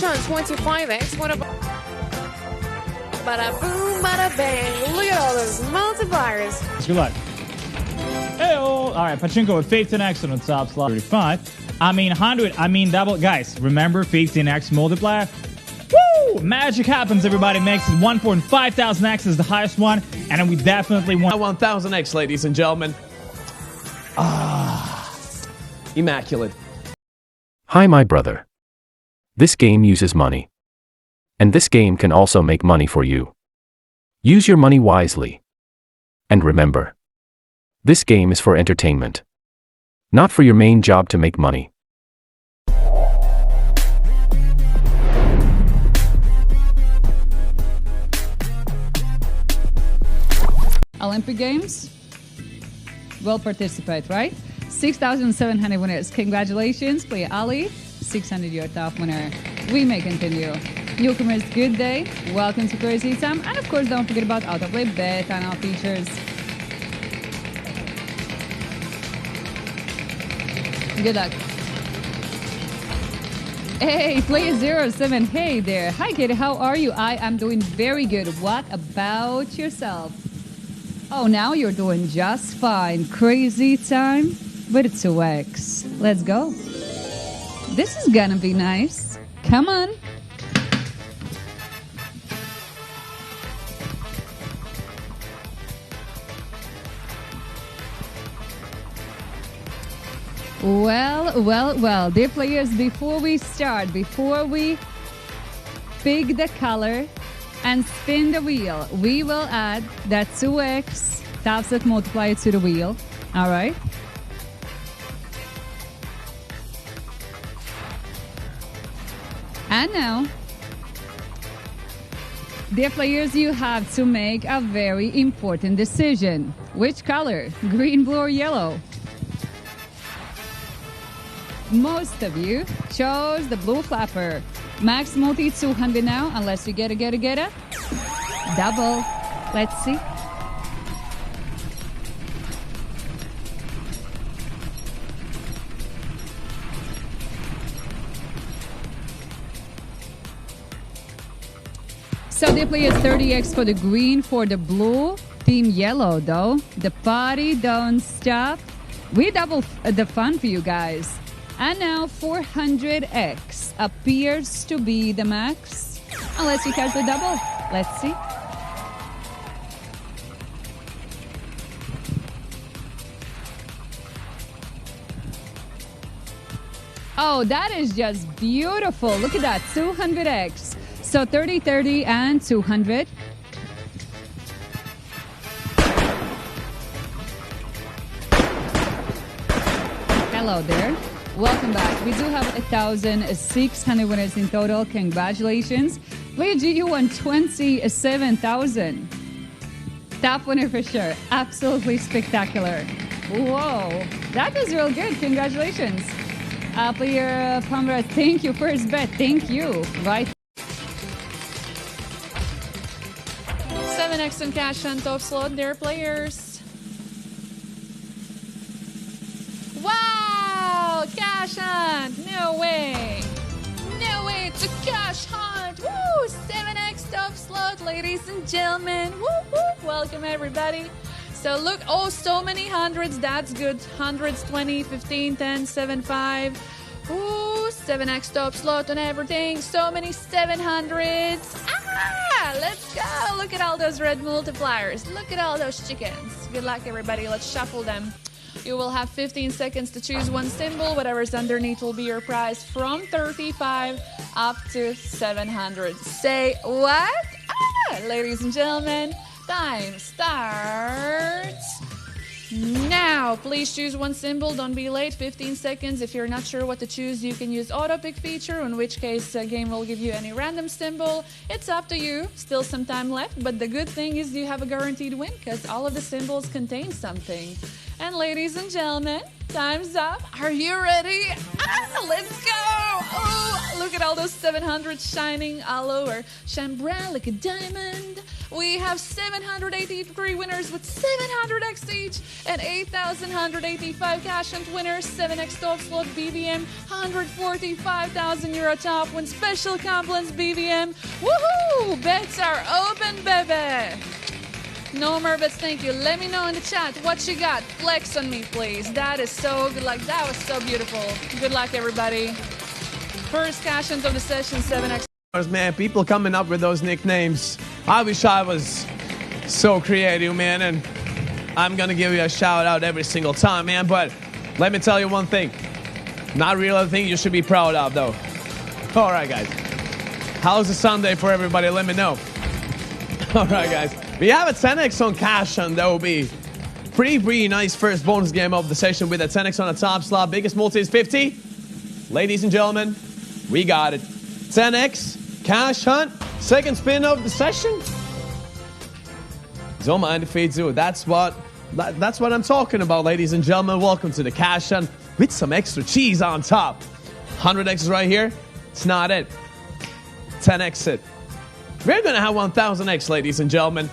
cash on 25X. What about bada boom, bada bang. Look at all those multipliers. Good luck. Hey-o. All right, Pachinko with 15X on the top slot 35. I mean 100. I mean double. Guys, remember 15X multiplier? Woo! Magic happens, everybody. Makes it 1.5000X is the highest one. And then we definitely want 1000X, ladies and gentlemen. Immaculate. Hi, my brother. This game uses money. And this game can also make money for you. Use your money wisely. And remember, this game is for entertainment, not for your main job to make money. Olympic Games will participate, right? 6,700 winners. Congratulations, player Ali. 600 your top winner. We may continue. Newcomers, good day. Welcome to Crazy Time. And of course, don't forget about autoplay bet and our features. Good luck. Hey, player 07. Hey there. Hi, Katie. How are you? I am doing very good. What about yourself? Oh, now you're doing just fine. Crazy Time with 2X. Let's go. This is gonna be nice. Come on. Well, dear players, before we start, before we pick the color and spin the wheel, we will add that 2X TOPSLOT multiplier to the wheel. All right. And now, dear players, you have to make a very important decision. Which color? Green, blue, or yellow? Most of you chose the blue flapper. Max multi 200 now, unless you get a double. Let's see. So they play a 30X for the green, for the blue, team yellow though. The party don't stop. We double the fun for you guys. And now 400X appears to be the max, unless you catch the double. Let's see. Oh, that is just beautiful. Look at that, 200X. So 30, 30, and 200. Hello there. Welcome back. We do have 1,600 winners in total. Congratulations. Player GU won 27,000. Top winner for sure. Absolutely spectacular. Whoa. That is real good. Congratulations. Player Pamra, thank you. First bet. Thank you. Right. 7X and cash on top slot. There, players. Wow! Cash hunt! No way! No way! It's a cash hunt! Woo! 7X top slot, ladies and gentlemen. Woo woo! Welcome everybody. So look, oh, so many hundreds. That's good. Hundreds, 20, 15, 10, 7, 5. Ooh, 7X top slot and everything. So many 700s. Let's go. Look at all those red multipliers. Look at all those chickens. Good luck, everybody. Let's shuffle them. You will have 15 seconds to choose one symbol. Whatever's underneath will be your prize from 35 up to 700. Say what? Ladies and gentlemen, time starts now. Please choose one symbol. Don't be late. 15 seconds. If you're not sure what to choose, you can use auto pick feature, in which case the game will give you any random symbol. It's up to you. Still some time left, but the good thing is you have a guaranteed win because all of the symbols contain something. And ladies and gentlemen, time's up. Are you ready? Let's go. Oh, look at all those 700 shining all over. Shine bright like a diamond. We have 783 winners with 700X each and 8,185 cash hunt winners, 7X top slot BVM, 145,000 euro top win special compliments BVM. Woohoo! Bets are open, baby. No more bets, thank you. Let me know in the chat what you got. Flex on me, please. That is so good luck. That was so beautiful. Good luck, everybody. First cash hunt of the session, 7X. Man, people coming up with those nicknames. I wish I was so creative, man, and I'm gonna give you a shout out every single time, man, but let me tell you one thing. Not really a thing you should be proud of, though. All right, guys. How's the Sunday for everybody? Let me know. All right, guys. We have a 10X on cash, and that will be pretty nice first bonus game of the session with a 10X on the top slot. Biggest multi is 50. Ladies and gentlemen, we got it. 10X. Cash hunt, second spin of the session. Don't mind if we do. That's what I'm talking about, ladies and gentlemen. Welcome to the cash hunt with some extra cheese on top. 100X is right here. It's not it. 10X it. We're gonna have 1000X, ladies and gentlemen.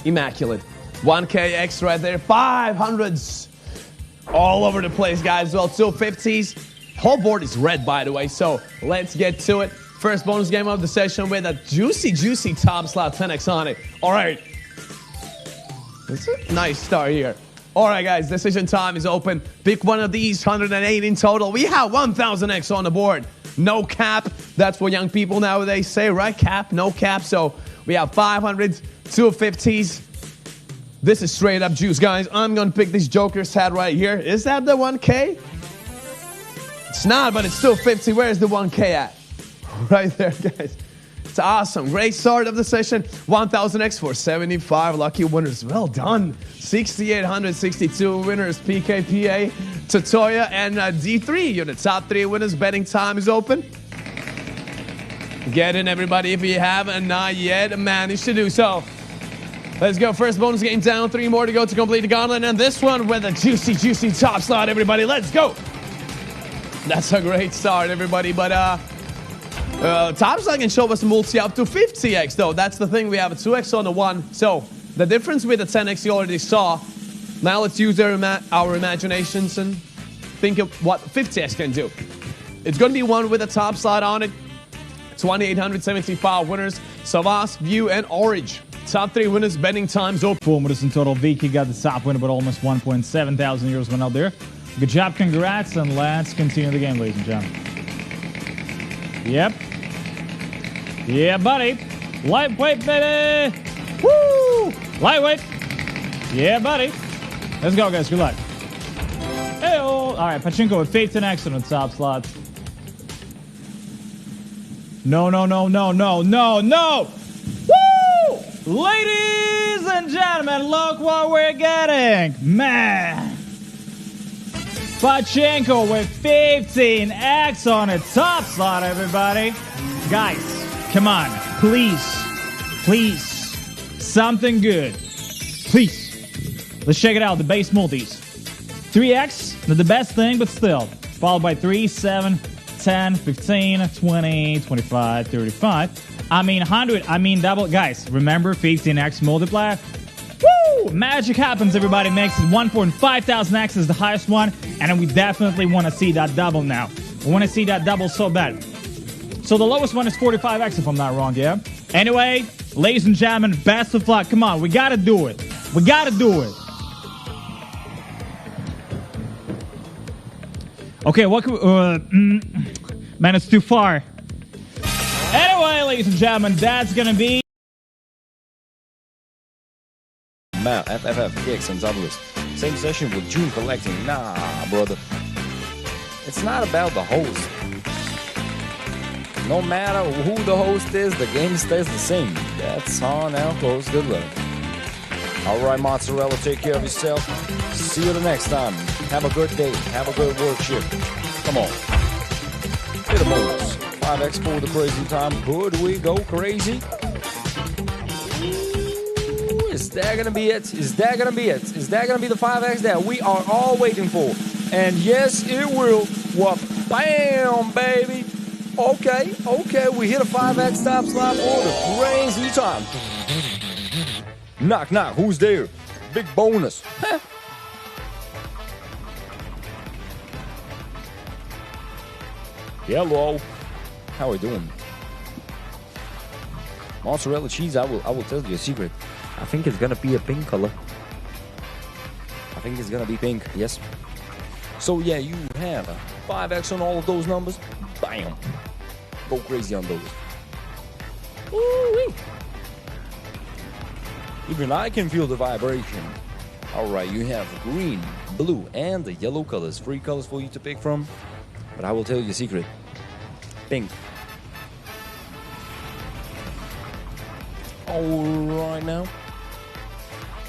Immaculate. 1KX right there. 500s all over the place, guys. Well, 250s. Whole board is red, by the way, so let's get to it. First bonus game of the session with a juicy top slot 10X on it. All right. It's a nice start here. All right, guys, decision time is open. Pick one of these, 108 in total. We have 1000X on the board. No cap. That's what young people nowadays say, right? Cap, no cap. So we have 500s, 250s. This is straight up juice, guys. I'm going to pick this Joker's hat right here. Is that the 1K? It's not, but it's still 50. Where's the 1K at? Right there, guys. It's awesome. Great start of the session. 1000X for 75 lucky winners. Well done. 6,862 winners. PKPA, Totoya, and D3. You're the top 3 winners. Betting time is open. Get in, everybody, if you haven't not yet managed to do so. Let's go. First bonus game down. 3 more to go to complete the gauntlet. And this one with a juicy top slot, everybody. Let's go. That's a great start, everybody. But TOPSLOT can show us a multi up to 50X, though. That's the thing. We have a 2X on the 1. So the difference with the 10X you already saw. Now let's use our imaginations and think of what 50X can do. It's going to be one with a top slot on it. 2,875 winners. Savas, View, and Orange. Top 3 winners, betting times open. 4 winners in total. Vicky got the top winner, but almost 1.7 thousand euros went out there. Good job, congrats, and let's continue the game, ladies and gentlemen. Yep. Yeah, buddy. Lightweight, baby. Woo! Lightweight. Yeah, buddy. Let's go, guys. Good luck. Hey-o. All right, Pachinko with 15X on the top slot. No. Woo! Ladies and gentlemen, look what we're getting. Man. Pachinko with 15X on a top slot, everybody. Guys, come on. Please. Something good. Please. Let's check it out. The base multis. 3X, not the best thing, but still. Followed by 3, 7, 10, 15, 20, 25, 35. I mean, 100. I mean, double. Guys, remember 15X multiplier? Woo! Magic happens, everybody. Makes it 1.5 X is the highest one. And we definitely want to see that double now. We want to see that double so bad. So the lowest one is 45X, if I'm not wrong, yeah? Anyway, ladies and gentlemen, best of luck. Come on, we got to do it. We got to do it. Okay, what can we, man, it's too far. Anyway, ladies and gentlemen, that's going to be... Matt, FFF, Kicks, and Zablus. Same session with June collecting. Nah, brother. It's not about the host. No matter who the host is, the game stays the same. That's on now, close. Good luck. Alright, Mozzarella, take care of yourself. See you the next time. Have a good day. Have a good work shift. Come on. Hit the moments. 5X for the crazy time. Could we go crazy? Is that gonna be it? Is that gonna be it? Is that gonna be the 5X that we are all waiting for? And yes, it will. What? Bam, baby. Okay, we hit a 5X top slot for the crazy time. Knock, knock, who's there? Big bonus. Hello. How are you doing? Mozzarella cheese, I will tell you a secret. I think it's gonna be a pink color. I think it's gonna be pink, yes. So yeah, you have a 5X on all of those numbers. Bam. Go crazy on those. Ooh-wee. Even I can feel the vibration. Alright, you have green, blue, and the yellow colors. 3 colors for you to pick from. But I will tell you a secret. Pink. Alright now.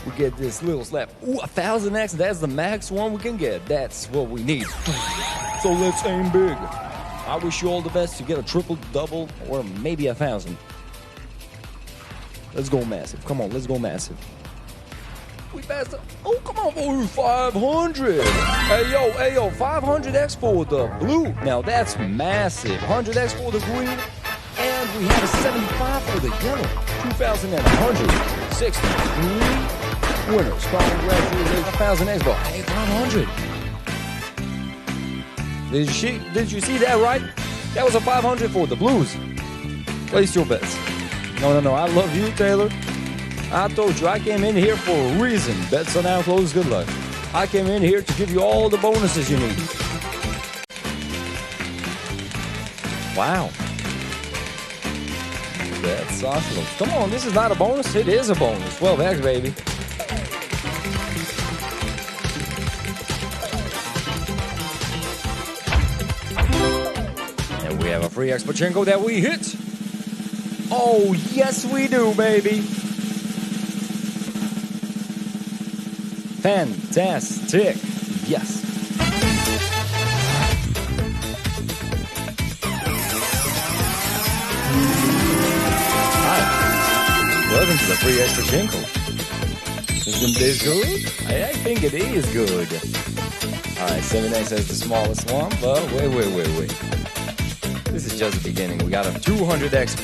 We get this little slap. Ooh, 1000X, that's the max one we can get. That's what we need. So let's aim big. I wish you all the best to get a triple, double, or maybe 1000. Let's go massive. Come on, let's go massive. We passed it. Oh, come on, boy, 500. Hey, yo, 500X for the blue. Now that's massive. 100X for the green. And we have a 75 for the yellow. 2,160 green winners. Congratulations, 1000X, but hey, 500. Did you see that right? That was a 500 for the blues. Place your bets. No, I love you, Taylor. I told you I came in here for a reason. Bets are now closed. Good luck. I came in here to give you all the bonuses you need. Wow. That's awesome. Come on, this is not a bonus. It is a bonus. 12X, baby. And we have a free X Pachinko that we hit. Oh, yes, we do, baby. Fantastic. Yes. Hi. Welcome to the free X Pachinko. Isn't this good? I think it is good. Alright, 7X has the smallest one, but wait. This is just the beginning. We got a 200X.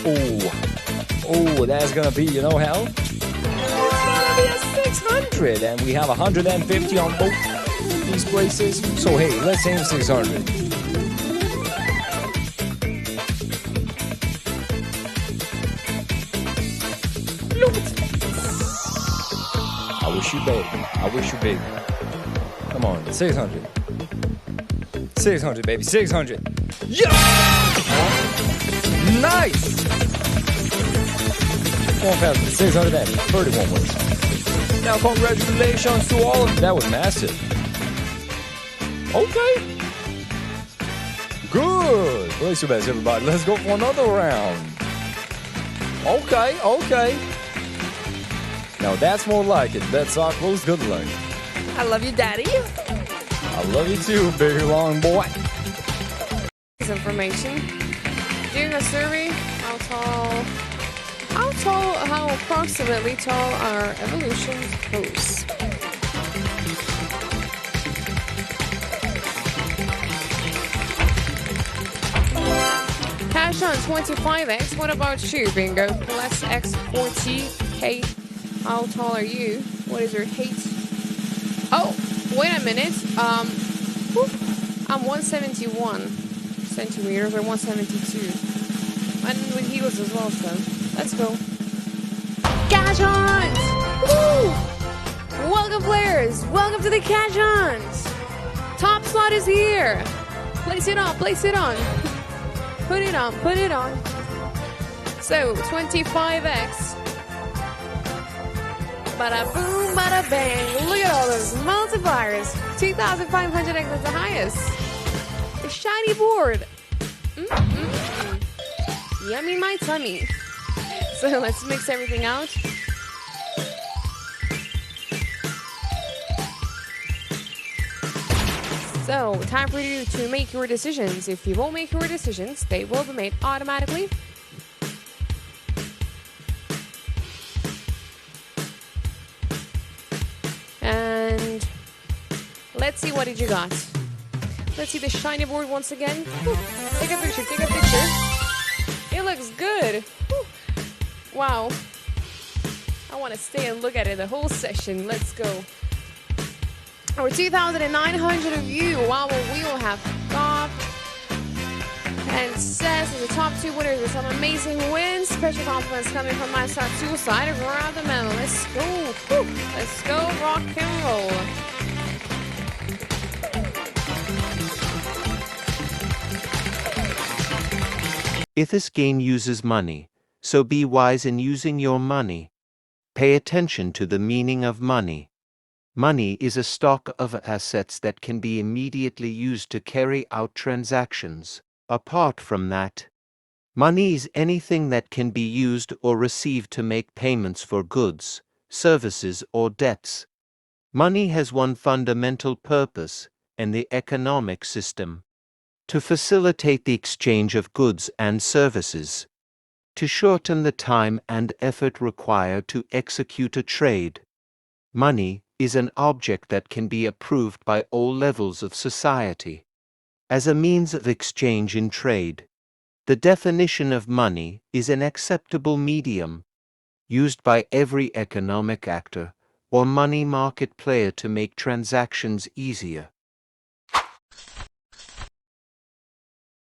Oh, that's gonna be, you know how? It's gonna be a 600, and we have 150 on both these places. So hey, let's aim 600. I wish you big. Come on, 600. 600, baby, 600. Yeah! Nice! 1,631 wins. Now, congratulations to all of you. That was massive. Okay. Good. Place your bets, everybody. Let's go for another round. Okay. Now, that's more like it. Bets are closed. Good luck. I love you, Daddy. I love you too, big long boy. This information. Doing a survey, how approximately tall are evolution's hosts? Cash on 25X. What about you, Bingo? Plus X40K. How tall are you? What is your height? Oh, wait a minute. I'm 171 centimeters or 172. And with heels as well, so let's go. Cash Hunt! Woo! Welcome, players. Welcome to the Cash Hunt. Top slot is here. Place it on. Put it on. So, 25X. Bada boom, bada bang. Look at all those multipliers. 2,500X is the highest. The shiny board. Yummy my tummy. So let's mix everything out. So, time for you to make your decisions. If you won't make your decisions, they will be made automatically. And let's see, what did you got? Let's see the shiny board once again. Woo. Take a picture, take a picture. It looks good. Woo. Wow. I want to stay and look at it the whole session. Let's go. Over 2,900 of you. Wow, well, we will have got. And says the top two winners with some amazing wins. Special compliments coming from my side too. So I grab the medal. Let's go. Woo. Let's go rock and roll. If this game uses money, so be wise in using your money. Pay attention to the meaning of money. Money is a stock of assets that can be immediately used to carry out transactions. Apart from that, money is anything that can be used or received to make payments for goods, services, or debts. Money has one fundamental purpose in the economic system: to facilitate the exchange of goods and services, to shorten the time and effort required to execute a trade. Money is an object that can be approved by all levels of society as a means of exchange in trade. The definition of money is an acceptable medium used by every economic actor or money market player to make transactions easier.